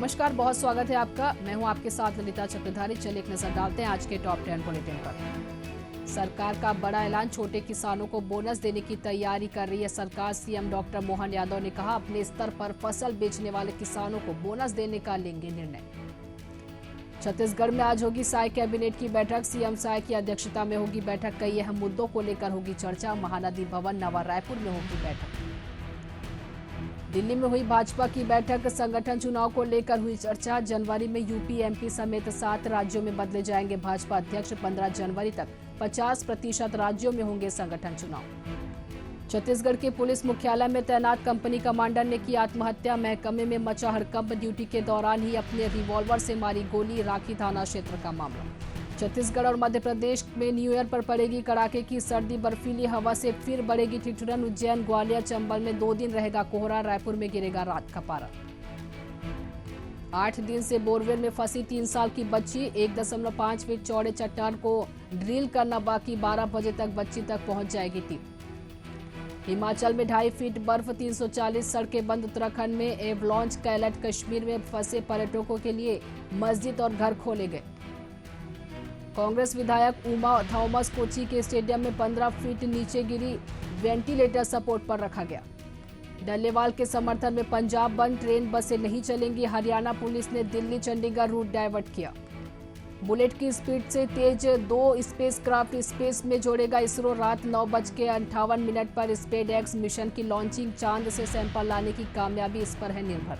नमस्कार, बहुत स्वागत है आपका। मैं हूं आपके साथ ललिता चक्रधारी। चलिए एक नजर डालते हैं आज के टॉप 10 बुलेटिन पर। सरकार का बड़ा ऐलान, छोटे किसानों को बोनस देने की तैयारी कर रही है सरकार। सीएम डॉक्टर मोहन यादव ने कहा, अपने स्तर पर फसल बेचने वाले किसानों को बोनस देने का लेंगे निर्णय। छत्तीसगढ़ में आज होगी साय कैबिनेट की बैठक। सीएम साय की अध्यक्षता में होगी बैठक। कई अहम मुद्दों को लेकर होगी चर्चा। महानदी भवन नवा रायपुर में होगी बैठक। दिल्ली में हुई भाजपा की बैठक। संगठन चुनाव को लेकर हुई चर्चा। जनवरी में यूपी, एमपी समेत 7 राज्यों में बदले जाएंगे भाजपा अध्यक्ष। 15 जनवरी तक 50% राज्यों में होंगे संगठन चुनाव। छत्तीसगढ़ के पुलिस मुख्यालय में तैनात कंपनी कमांडर ने की आत्महत्या। महकमे में मचा हड़कंप। ड्यूटी के दौरान ही अपने रिवॉल्वर से मारी गोली। राखी थाना क्षेत्र का मामला। छत्तीसगढ़ और मध्य प्रदेश में न्यू ईयर पर पड़ेगी कड़ाके की सर्दी। बर्फीली हवा से फिर बढ़ेगी ठिठुरन। उज्जैन, ग्वालियर, चंबल में 2 दिन रहेगा कोहरा। रायपुर में गिरेगा रात का पारा। 8 दिन से बोरवेल में फंसी 3 साल की बच्ची। 1.5 फीट चौड़े चट्टान को ड्रिल करना बाकी। 12 बजे तक बच्ची तक पहुंच जाएगी टीम। हिमाचल में 2.5 फीट बर्फ। 340 सड़कें बंद। उत्तराखंड में एवलांच का अलर्ट। कश्मीर में फंसे पर्यटकों के लिए मस्जिद और घर खोले गए। कांग्रेस विधायक उमा थॉमस कोची के स्टेडियम में 15 फीट नीचे गिरी। वेंटिलेटर सपोर्ट पर रखा गया। डल्लेवाल के समर्थन में पंजाब बंद। ट्रेन बसें नहीं चलेंगी। हरियाणा पुलिस ने दिल्ली चंडीगढ़ रूट डायवर्ट किया। बुलेट की स्पीड से तेज 2 स्पेसक्राफ्ट स्पेस में जोड़ेगा इसरो। रात 9:58 पर स्पेसएक्स मिशन की लॉन्चिंग। चांद से सैंपल लाने की कामयाबी इस पर है निर्भर।